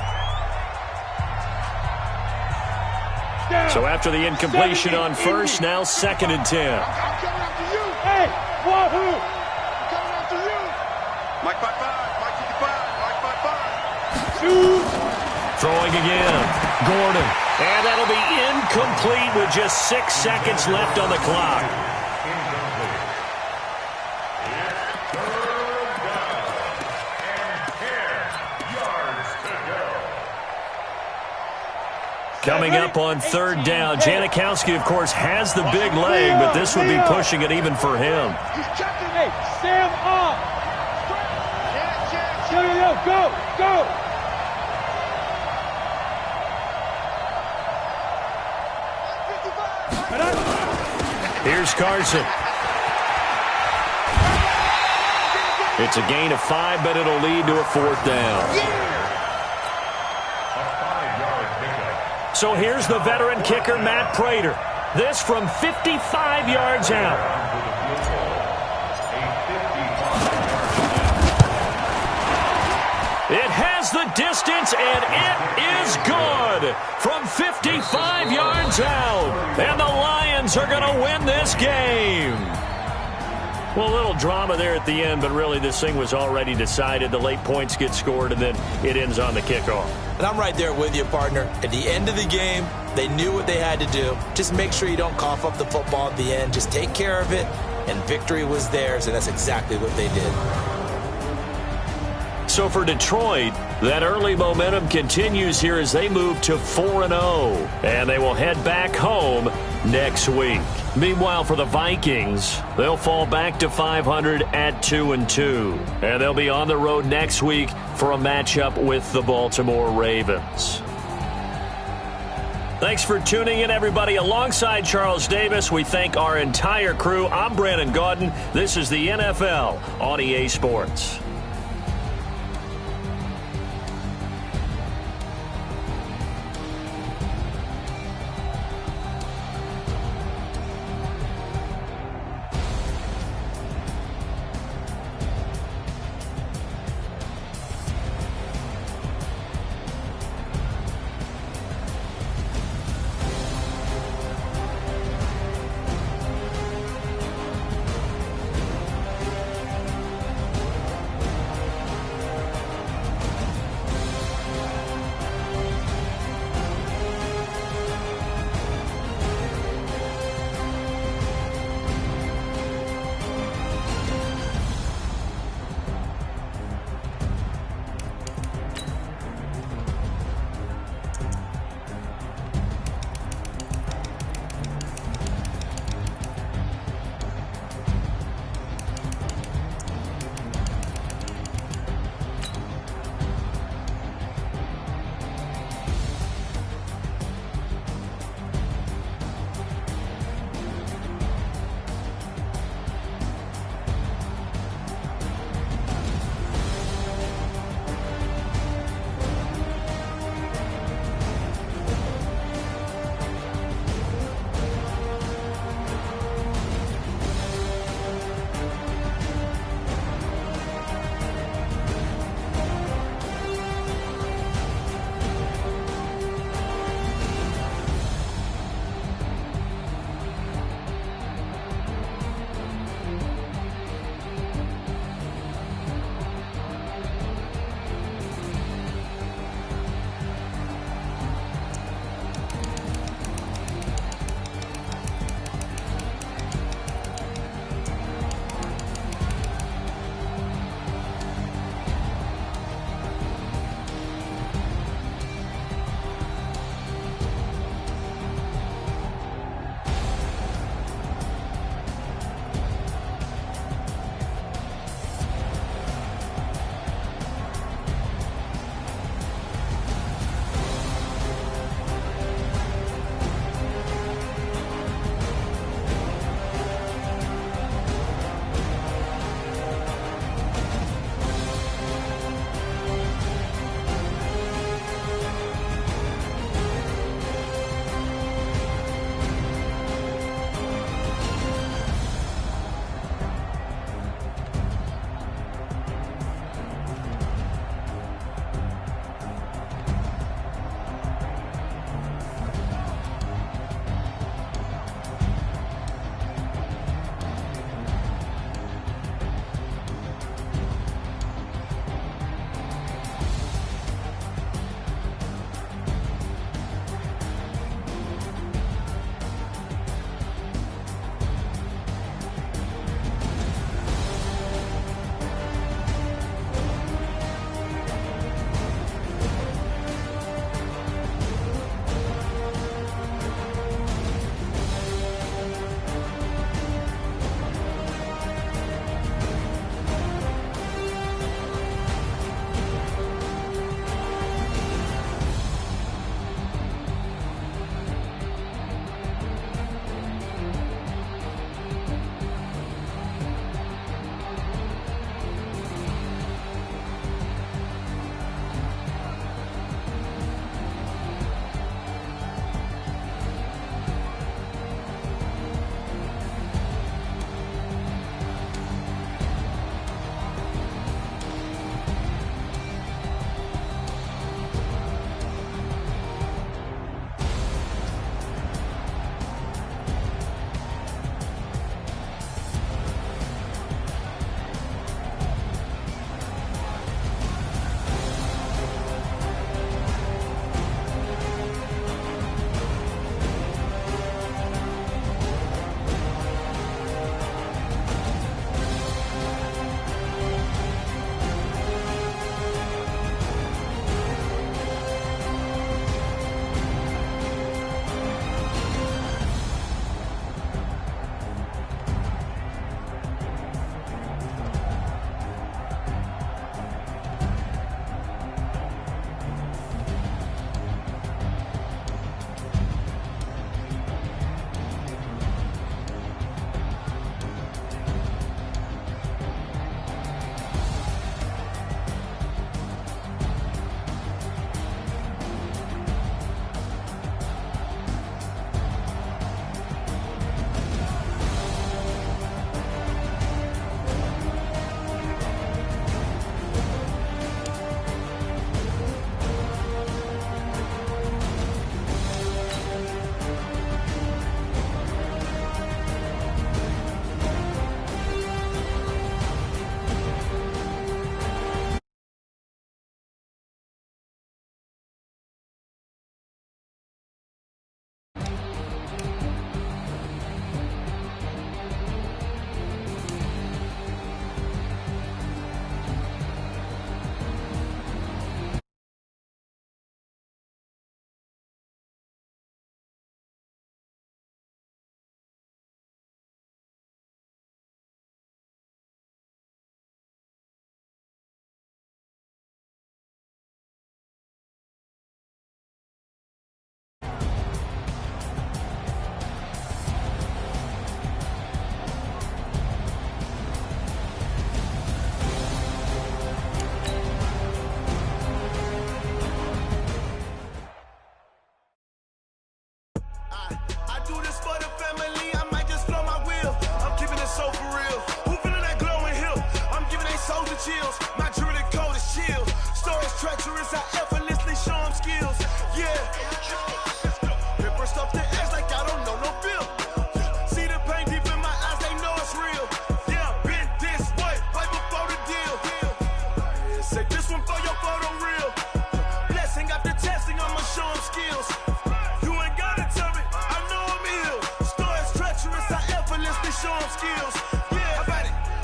So after the incompletion on first, now 2nd and 10. I'm coming after you. Hey, wahoo. I'm coming after you. Mike 55, Mike 55, Mike 55. Shoot. Throwing again. Gordon. And that'll be incomplete with just 6 seconds left on the clock. Coming up on 3rd down, Janikowski, of course, has the big leg, but this would be pushing it even for him. Hey, Sam off. Yo, go, go. Here's Carson. It's a gain of 5, but it'll lead to a 4th down. So here's the veteran kicker, Matt Prater. This from 55 yards out. It has the distance, and it is good from 55 yards out. And the Lions are going to win this game. Well, a little drama there at the end, but really this thing was already decided. The late points get scored, and then it ends on the kickoff. And I'm right there with you, partner. At the end of the game, they knew what they had to do. Just make sure you don't cough up the football at the end. Just take care of it, and victory was theirs, and that's exactly what they did. So for Detroit, that early momentum continues here as they move to 4-0, and they will head back home next week. Meanwhile, for the Vikings, they'll fall back to 500 at 2-2, and they'll be on the road next week for a matchup with the Baltimore Ravens. Thanks for tuning in, everybody. Alongside Charles Davis, we thank our entire crew. I'm Brandon Gaudin. This is the NFL on EA Sports. for your photo real. Blessing after testing, I'ma show them skills. You ain't gotta tell me, I know I'm ill. Stories treacherous, I effortlessly show them skills. Yeah,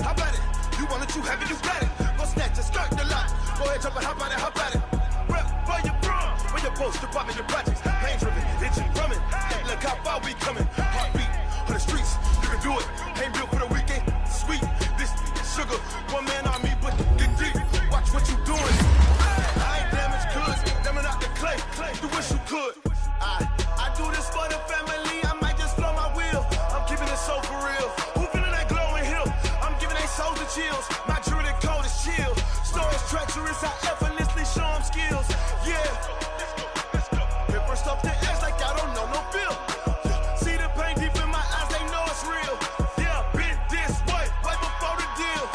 how about it? You want it, you have it, you got it. Go snatch it, skirt the lot. Go ahead, jump it, how about it? Rep for your bro, where your post, department, your projects. Pain driven, itching, drumming. Hey, look how far we coming. Heartbeat on the streets, you can do it. Ain't built for the weekend, sweet. This sugar, one man on me, but get deep. Watch what you doing. I ain't damaged goods, damn it out the clay. You wish you could. I do this for the family. I might just blow my wheel. I'm keeping it so for real. Who feeling that glowing hill? I'm giving they souls the chills. My druid code is chill. Stories treacherous, I effortlessly show them skills. Yeah. Paper stuff the edge like I don't know no feel. See the pain deep in my eyes, they know it's real. Yeah, been this way, right before the deal.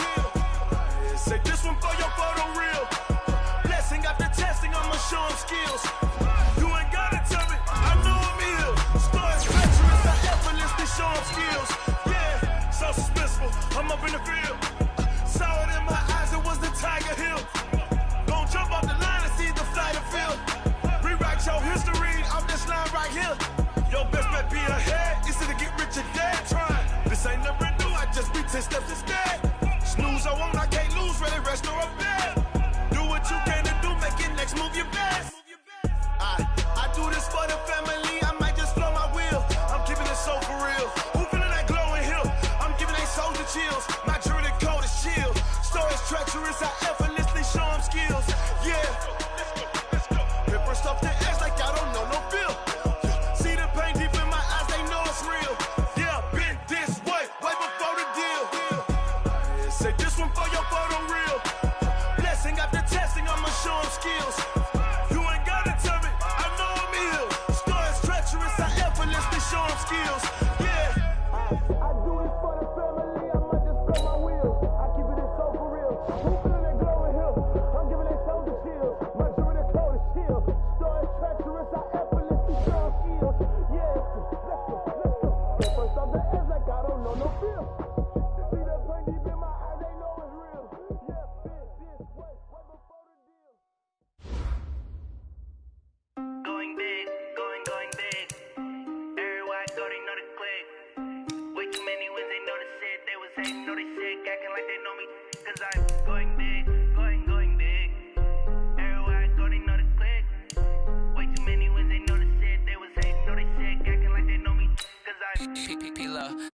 Say this one for your photo real. Blessing after testing, I'ma show them skills. You ain't gotta tell me, I know I'm ill. Stories treacherous, I effortlessly show them skills. Yeah, so suspenseful, I'm up in the field. Saw it in my eyes, it was the Tiger Hill. Gon' jump off the line and see the flight of field. Rewrite your history off this line right here. Your best bet be ahead, easy to get rich or dead. Trying, this ain't never new, I just be 10 steps instead. Snooze I won't, I can't lose, ready, rest or a bed. Do what you can to do, make it next move your best. I do this for the family, I might just blow my wheel. I'm keeping it so for real. Who feeling that glowing hill? I'm giving they souls the chills. My druid code is chill. Stories treacherous, I effortlessly show them skills. Yeah. Paper stuff the edge like I don't know no feel. See the pain deep in my eyes, they know it's real. Yeah, been this way, way before the deal. Say this one for your photo real. Blessing after testing, I'ma show them skills. You ain't gotta tell me, I know I'm ill. Stories treacherous, I effortlessly show them skills. Yeah. I do this for the family, I might just blow my wheel. I keep it so for real. Who feeling that glowing hill? I'm giving they souls the chills. My druid code is chill. Stories treacherous, I effortlessly show them skills. Yeah, let's go. First off the edge like I don't know no feel. See that pain deep in my eyes, they know it's real. Yeah, been this way, way before the deal. Going big, going big. Everywhere I go, they know the click. Way too many wins, they know the shit. They was hating, know they sick, acting like they know me. Cause I'm going big, going big. Everywhere I go, they know the click. Way too many wins, they know the shit. They was hating, know they sick, acting like they know me. Cause I'm P-Love,